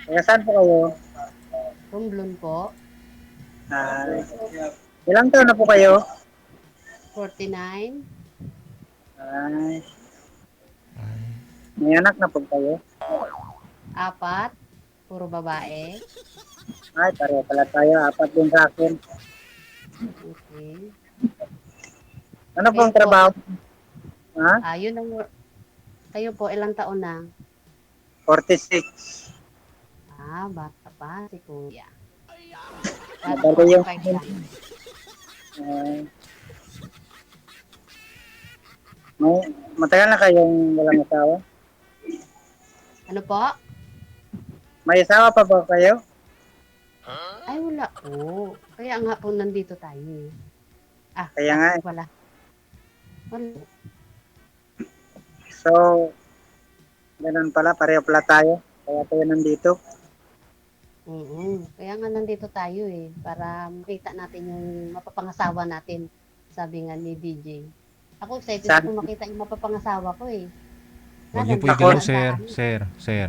Taga saan po kayo? Romblon po, Ay, ilang taon na po kayo? 49. Ay, may anak na po kayo? Apat, puro babae. Ay, pareho pala tayo. Apat din sa akin. Okay. Ano Kayo pong po, trabaho? Ha? yun ang, kayo po, ilang taon na? 46. Bata pa si kuya. Sana Madali yung 45 lang. uh, may, matagal na kayong walang asawa? Ano po? May asawa pa ba kayo? Ay, wala po. Kaya nga po nandito tayo eh. Kaya nga. Tapo pala. Wala. So, ganun pala. Pareho pala tayo. Kaya tayo nandito. Kaya nga nandito tayo eh. Para makita natin yung mapapangasawa natin. Sabi nga ni DJ. Ako excited Saan? ako makita yung mapapangasawa ko eh. Huwag niyo po Nandito igalaw, sa sir. daan. Sir.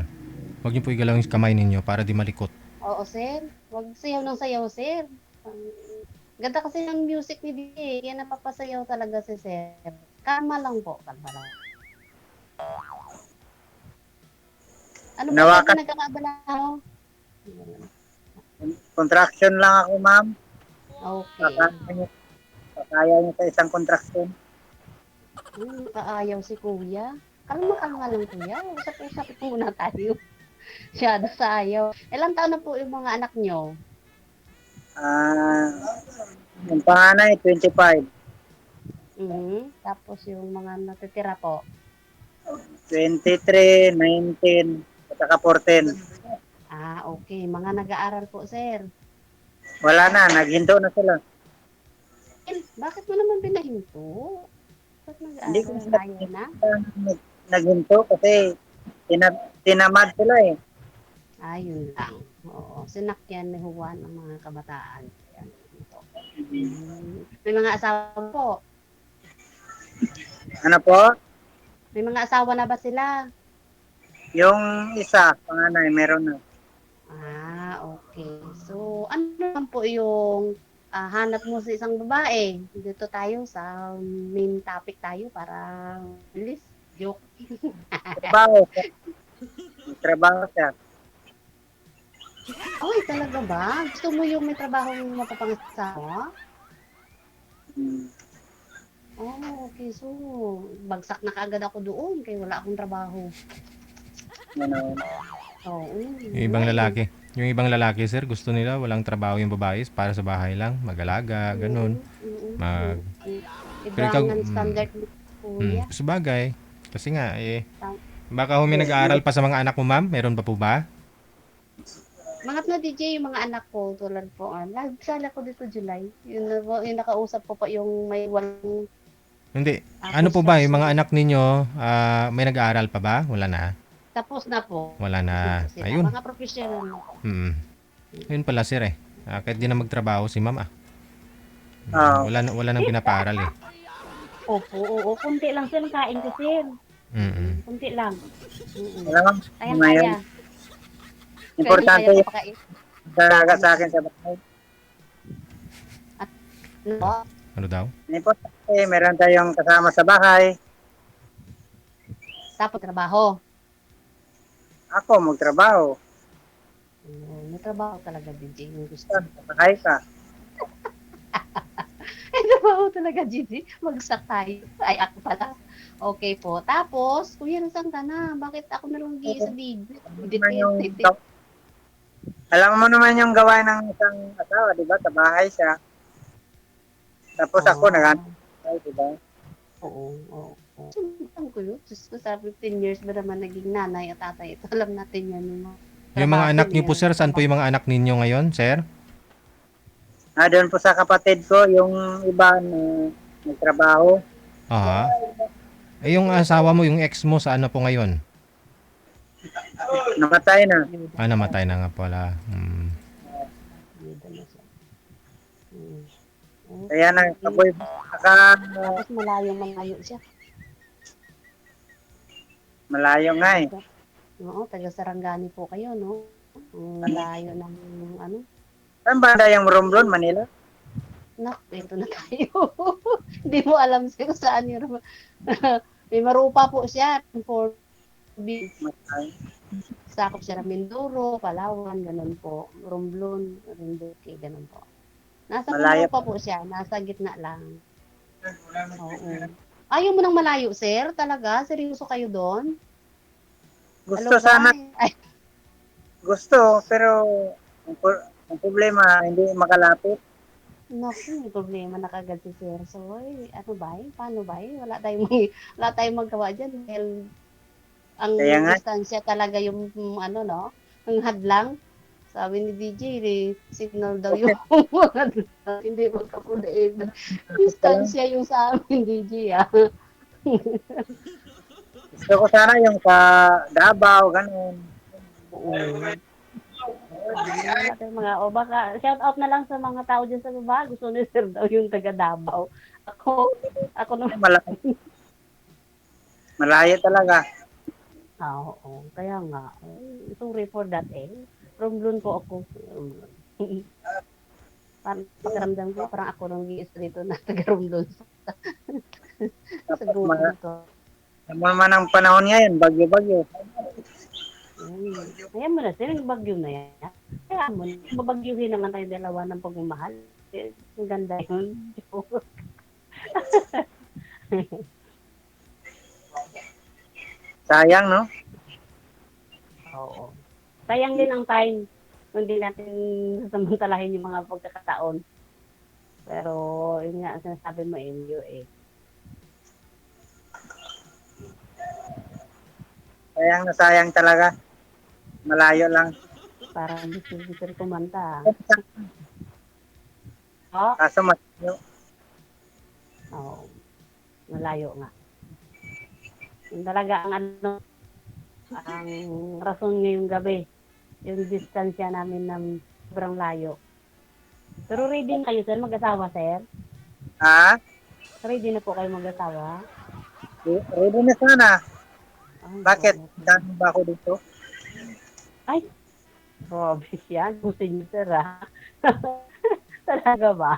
Huwag niyo po igalaw yung kamay ninyo para di malikot. Oo, sir. Wag sayaw ng sayaw, sir. Ganda kasi ng music ni DJ. Kaya napapasayaw talaga si sir. Kalma lang po. Kalma lang. Ano ba ito Nawakan. pinagkakaabala mo? Contraction lang ako, ma'am. Okay. Kaya niyo sa isang contraction. Kaayaw si kuya. Kalma ka nga lang kuya. Usap-usap muna tayo. Siya sa ayaw. Ilang taon na po yung mga anak nyo? Ah, yung panganay, 25. Tapos yung mga natitira po. 23, 19, at saka 14. Okay. Mga nag-aaral po, sir. Wala na, naghinto na sila. Bakit mo naman pinahinto? Bakit Hindi ko nag-aaral? sila Ayaw na? naghinto kasi tinamad sila eh. Yun lang. Oo. Sinakyan ni Juan ang mga kabataan. Yan. Ito. May mga asawa po. Ano po? May mga asawa na ba sila? Yung isa, panganay, meron na. Okay. So, ano naman po yung hanap mo sa isang babae? Dito tayo sa main topic tayo para bilis. Joke. Trabaho siya. Trabaho siya. Ay, talaga ba? Gusto mo yung may trabaho mapapangasawa? Hmm. Okay. So, bagsak na kaagad ako doon kaya wala akong trabaho. Ano, Yung ibang lalaki. Yung ibang lalaki, sir, gusto nila walang trabaho yung babae para sa bahay lang, mag-alaga, ganun. Mag Pero ikaw, Ibangan standard ni kuya. sabagay. Kasi nga, Tam- baka may nag-aaral pa sa mga anak mo, ma'am? Meron pa po ba? Mga na DJ, yung mga anak ko, tulad po, nagsala ko dito July. Yun, yung nakausap ko pa yung may walang Hindi. Ano po ba, yung mga construction. anak ninyo, may nag-aaral pa ba? Wala na. Tapos na po. Wala na. Tapos na po sila. Ayun. Mga professional na po. Hmm. Yun pala, sir eh. Kahit di na magtrabaho si ma'am oh, Wala nang pinapaaral eh. Opo, oo. Kunti lang sir, kain ko sir. Mm. Kunti lang. wala mang Kayang-kaya. ngayon. Importante Kayang-kaya yung papakain. dalaga sa akin sa bahay. At ano po? Ano daw? Importante, meron tayong kasama sa bahay. Tapos trabaho. Ako, magtrabaho. May trabaho talaga DJ yung gusto. Sa bahay ka. May trabaho talaga Gigi. Magsak tayo. Ay ako pala. Okay po. Tapos, Kuya nasaan na? Bakit ako na lang sa video? Naman yung, alam mo naman yung gawain ng isang asawa, di ba? Sa bahay siya. Tapos ako, nag-antay, di ba? Oo. Alam ko yun. Diyos ko, sa 15 years ba naman naging nanay at tatay? Ito, alam natin yan. Yung mga anak niyo po, niya. sir, saan po yung mga anak ninyo ngayon, sir? Doon po sa kapatid ko, yung iba na nagtrabaho. Aha. Yung asawa mo, yung ex mo, saan na po ngayon? Namatay na. Namatay na nga pala. Kaya nakaboy, Tapos malayo siya. malayo nga eh. Oo, taga Sarangani po kayo, no? Ang layo ng ano. Saan ba yung Romblon, Manila? Nak, ito na tayo. Hindi mo alam sir kung saan yun. May marupa po siya. For sakop siya ng Mindoro, Palawan, ganun po. Romblon, Marinduque, ganun po. Nasa Malayo. Marupa po siya. Nasa gitna lang. Oo. Ayaw mo nang malayo, sir? Talaga? Seryoso kayo doon? Gusto Hello, sana, bye. Ay, gusto, pero ang problema, hindi makalapit. naku, may problema na kagad si Sir. So, ay, ano ba? Paano ba? Wala tayong magawa dyan. Dahil ang Kaya nga, distansya talaga yung ano, no? Ang hadlang. Sabi ni DJ, signal daw yung hadlang. Hindi magkapuliin. Distansya yung sa amin, DJ, ah. gusto ko sana yung sa Davao, ganun. Oo. Wala tayong mga, o baka, shout out na lang sa mga tao dyan sa baba. Gusto ni Sir daw yung taga Davao. Ako naman. Malayo, malayo talaga. Oo. Kaya nga. Sorry for that eh. Romblon po ako. Parang pakiramdam ko, parang ako nung giis dito na taga-Romblon sa Tapos, grupong to. naman ang panahon ngayon, bagyo-bagyo. Ayan mo na sir, yung bagyo na yan. Kaya mo, babagyuhin naman tayo dalawa ng pagmamahal. Ang ganda yun. Sayang, no? Oo. Sayang din ang time. Hindi natin sasamantalahin yung mga pagkakataon. Pero, yun nga, ang sinasabi mo, Emilio, eh. Sayang na sayang talaga. Malayo lang. Parang gusto kumanta. Oh, Kaso malayo. oo. Malayo nga. Yung talaga ang ano, ang rason ngayong gabi, yung distansya namin ng sobrang layo. Pero ready na kayo, sir, mag-asawa, sir? Ha? Ready na po kayo mag-asawa? Ready na sana. Ay, Bakit? oo. Dami ba ako dito? Ay, grabe yan. Gusto niyo, sir, ha? Talaga ba?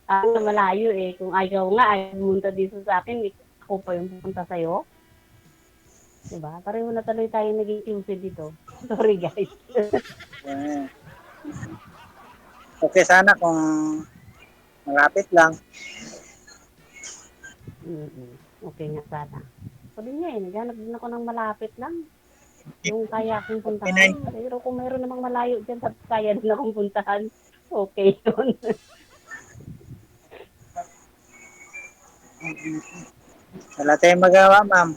Ang malayo eh. Kung ayaw nga, ayaw pumunta dito sa akin, ako pa yung pupunta sa'yo. Diba? Pareho na tuloy tayo naging QC dito. Sorry, guys. Eh, okay sana kung malapit lang. Okay nga sana. Sabi niya eh, naghanap din ako ng malapit lang. Yung kaya akong puntahan. Pero kung mayroon namang malayo dyan, kaya din akong puntahan. Okay yun. Wala tayong magawa, ma'am.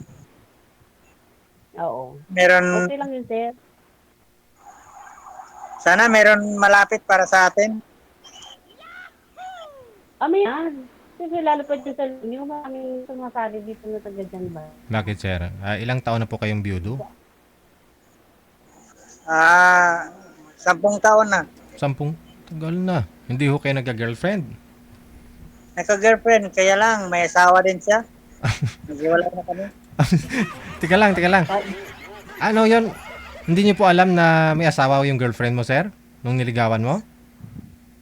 Oo. Meron, Okay lang yun, sir. sana meron malapit para sa atin. May yan. Siyempre, lalo pa dyan sa Lumiyo, maraming sumasali dito na taga dyan ba? Bakit, sir? Ilang taon na po kayong biyudo? 10 taon na. 10? Tagal na. Hindi ho kayo nagka-girlfriend? Nagka-girlfriend, kaya lang, may asawa din siya. Naghiwalay na kami. Tika lang, tika lang. Ano yon? Hindi niyo po alam na may asawa yung girlfriend mo, sir? Nung niligawan mo?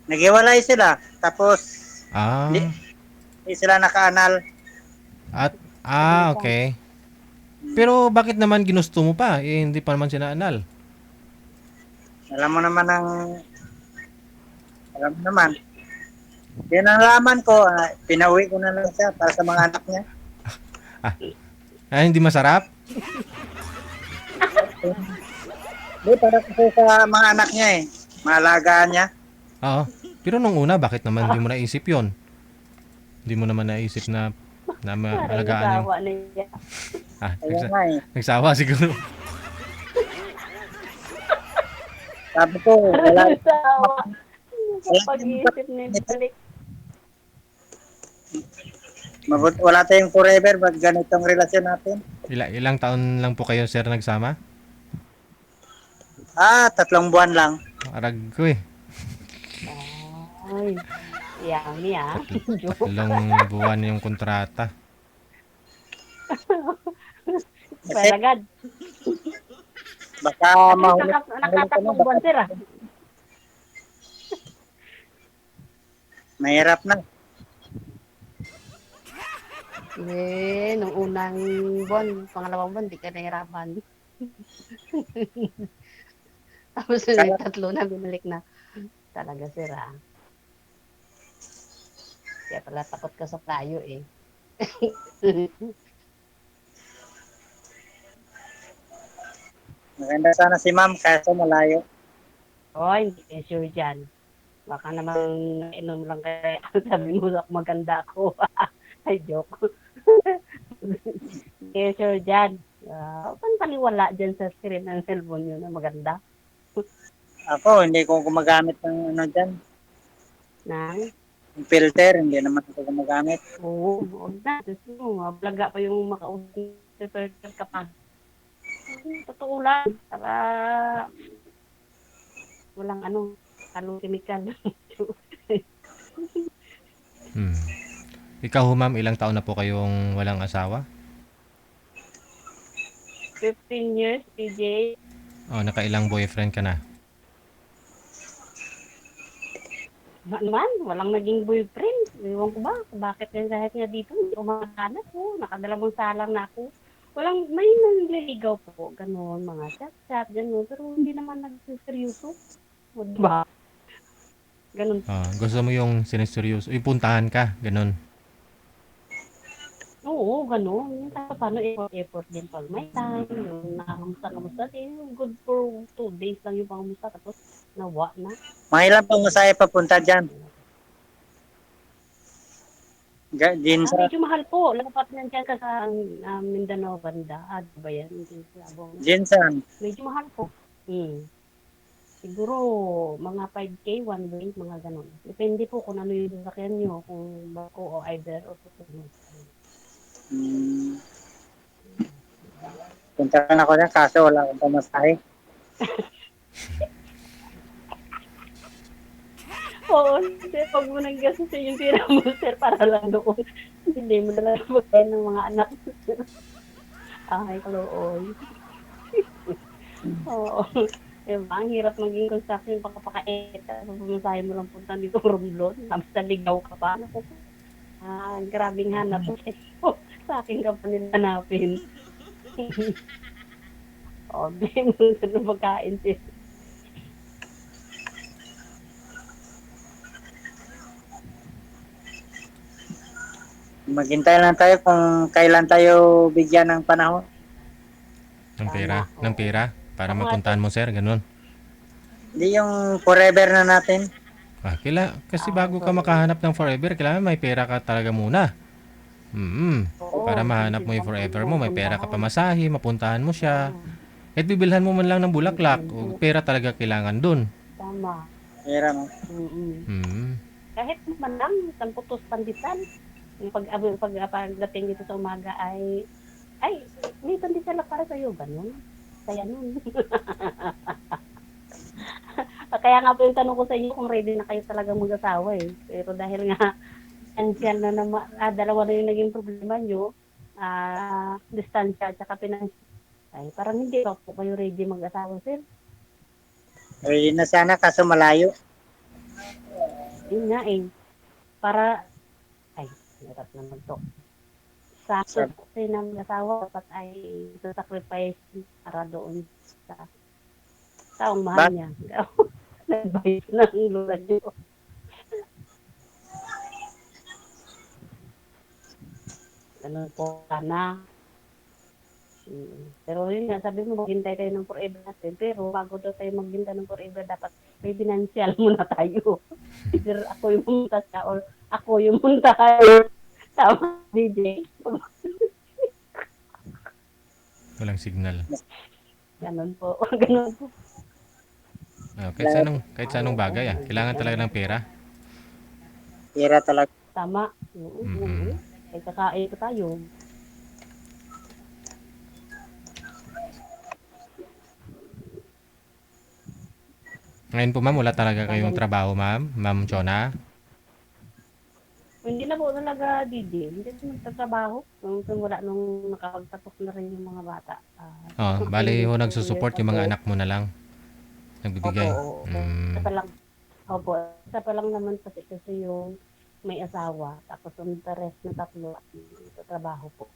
Naghiwalay sila. Tapos, Ah. hindi sila naka-anal. Okay. Pero bakit naman ginusto mo pa? Hindi pa naman sinaanal. Alam mo naman. Yan ang laman ko, pinauwi ko na lang siya para sa mga anak niya. Hindi masarap? Hindi, para kasi sa mga anak niya eh. Maalagaan niya. Oo. Pero nung una, bakit naman hindi mo naisip yon? Hindi mo naman naisip na maalagaan yung... Nagsawa na niya. Kaya nga eh. Nagsawa siguro. Sabi ko, wala. Nagsawa. Pag-iisip na balik. Wala tayong forever, ba't ganitong relasyon natin? Ilang taon lang po kayo, sir, nagsama? 3 buwan lang. Arag ko eh. Ay, yummy ah. Tatlong buwan yung kontrata. Palagad. Baka At least mahuli ka na, nakatatlong baka buwan, sir, ah. mahirap na. Nung unang buwan, pangalawang buwan, di ka nahirapan. Tapos Kaya, yung tatlo na binalik na. Talaga, sir, ah. Kaya pala takot ka sa playo, eh. maganda sana si ma'am, kaso malayo. Oh, hindi kayo sure dyan. Baka namang inom lang kaya sabi mo maganda ako. Ay, joke. Hindi kayo sure dyan. Huwag paniwala dyan sa screen ng cellphone nyo na maganda. Ako, hindi ko gumagamit ng ano dyan. Nang, Yung filter, hindi naman ako gumagamit. oo, huwag na. Diyos mo, mablaga pa yung makausap ka pa. Totoo lang. Para walang halong chemical. Hmm. Ikaw ho, ma'am, ilang taon na po kayong walang asawa? 15 years, PJ. O, nakailang boyfriend ka na? Naman, walang naging boyfriend. Ewan ko ba, bakit kahit nga dito, hindi ko makahanap po. Nakadalawang salang na ako. May nanliligaw po, gano'n, mga chat-chat, gano'n. Pero hindi naman nagsiseryoso. O, diba? Gano'n. Gusto mo yung siniseryoso, ipuntahan ka, ganun. Oo, gano'n. Yung paano effort din pag may time. Yung nakamusta-kamusta. Good for 2 days lang yung pangamusta. Tapos, nawa na. Mga ilang pamasahe papunta dyan. Ginsa, Medyo mahal po. Lapat na dyan ka sa Mindanao banda. Di ba yan? Hindi sa Abong. Ginsan. Medyo mahal po. Siguro, mga 5K, one way, mga ganon. Depende po kung ano yung sasakyan nyo, kung bako o either o susunod. Punta na ako dyan, kaso wala akong pamasahe. Oo, sir, pag mo nang gastusin yung tira mo, sir, para lang doon. Hindi mo na lang magkain ng mga anak. Ay, kalooy. Oo. Diba, ang hirap maging construction pagkapakait. Pumasahe mo lang punta dito, Romblon. Tapos naligaw ka pa. Grabing hanap mo sa'yo. Sa akin ka pa nila hanapin. Di mo na magkain siya. Maghintay lang tayo kung kailan tayo bigyan ng panahon. Ng pera, Tama, ng oo. pera, para Ako nga, mapuntahan mo, sir, ganun. Hindi yung forever na natin. Kasi bago ka makahanap ng forever, kailangan may pera ka talaga muna. Para Oo, mahanap mo yung forever mo, may pera ka pamasahe, mapuntahan mo siya. Oo. At bibilhan mo man lang ng bulaklak, o pera talaga kailangan dun. Tama. Pera, no? Kahit naman lang, isang putos panditan. Yung pagdating dito sa umaga ay may pandesal para sa'yo, ganun. Kaya nun. Kaya nga po yung tanong ko sa inyo kung ready na kayo talaga mag-asawa eh. Pero dahil nga, financial na naman, dalawa na yung naging problema nyo, distansya at saka financial. Ay, parang hindi pa po kayo ready mag-asawa, sir. Ready na sana, kaso malayo. Yun nga eh. Hirap naman to. Sa susi ng asawa, dapat ay sacrifice para doon sa taong mahal niya. Nag-advise ng lula niyo. Ganun po sana. Pero yun nga, sabi mo, maghintay tayo ng forever natin. Pero bago daw tayo maghintay ng forever, dapat may financial muna tayo. Either ako yung pumunta siya or ako yung pumunta kayo. Tama, DJ. Walang signal. Ganun po. Ganun po. Kahit sa anong bagay, kailangan talaga ng pera. Pera talaga. Tama. Ay, kakain pa tayo. Ngayon po, ma'am, wala talaga kayong trabaho, ma'am? Ma'am Chona? Hindi Hindi na po talaga, Didi. Hindi na nagtatrabaho. Nung simula nung nakapagtapos na rin yung mga bata. Bali ho 2 nagsusupport years yung mga ago. anak mo na lang. Nagbibigay. Opo, isa pa lang. Opo, isa pa lang naman kasi yung may asawa. Tapos yung the rest na 3 sa trabaho po.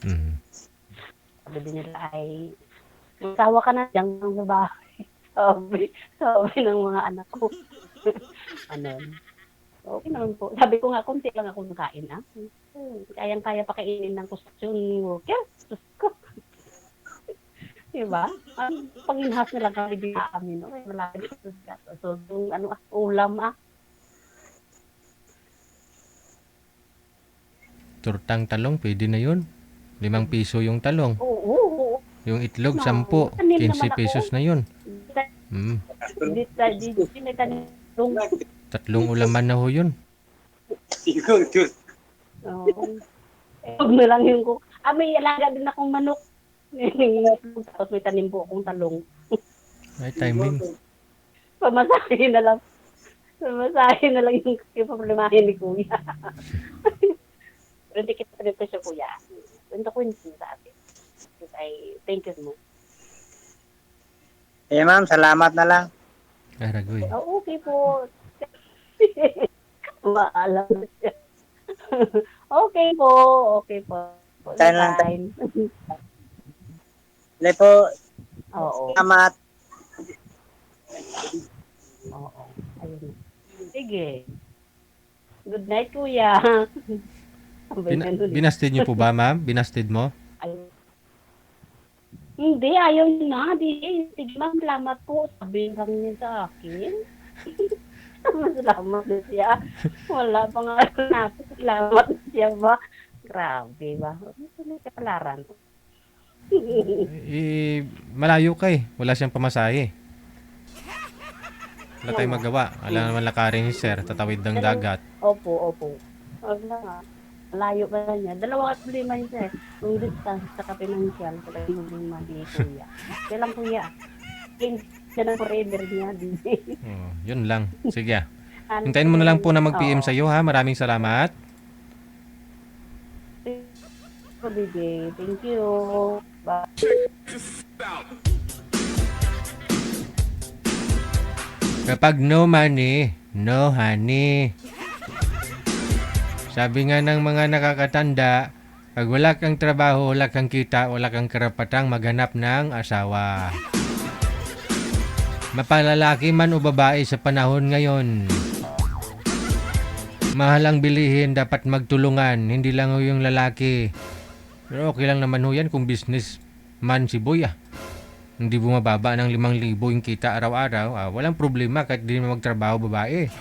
Mm. Sabi din nila ay, mag-asawa ka na dyan ng babae. Sabi ng mga anak ko. Ano? Okay naman po. Sabi ko nga, konti lang ako nakain. Kayang-kaya pa kainin ng construction worker. Diyos ko. Diba? Pag-inhas na lang kami din kami, no? Wala dito. So, yung ulam, Tortang talong, pwede na yun. 5 piso yung talong. Oo. Yung itlog, No, 10. tanim 15 naman ako. pesos na yun. Mm. Hindi may tanong. 3 ulaman na ho yun. Huwag na lang yung ko. May alaga din akong manok. Tapos may tanim po akong talong. Ay, timing. Pamasahin na lang. Pamasahin na lang yung problemahin ni Kuya. Pero hindi kita dito siya, Kuya. Kwento sa atin. Ay, thank you mo. Ma'am, salamat na lang. Aragoy. Okay po. Maalam na siya. Okay po. Tayo lang. Fine. Dali po, Oo. salamat. Oo. Ayun. Sige. Good night, Kuya. Binasted niyo po ba, ma'am? Binasted mo? Hindi, ayaw niya na. Sige, ma'am, salamat po. Sabihin lang niya sa akin. Salamat na siya. Wala pa nga natin. Salamat na siya ba? Grabe ba? May kapalaran. Malayo ka eh. Wala siyang pamasahe. Wala tayong magawa. Wala naman lakarin ni sir. Tatawid ng dagat. Opo. Wag na nga. Malayo pa niya. 2 problema niya eh. Yung distance sa financial, talagang problema ni Kuya. Kailang Kuya. Siya ng forever niya. Yun lang. Sige. Hintayin mo na lang po na mag-PM sa'yo ha. Maraming salamat. Bibig. Thank you. Bye. Kapag no money, no honey. Sabi nga ng mga nakakatanda, pag wala kang trabaho, wala kang kita, wala kang karapatang maghanap ng asawa. Mapalalaki man o babae sa panahon ngayon. Mahal ang bilihin, dapat magtulungan, hindi lang ho yung lalaki. Pero okay lang naman ho yan kung business man si boy Hindi bumababa ng 5,000 yung kita araw-araw. Walang problema kahit di na magtrabaho babae.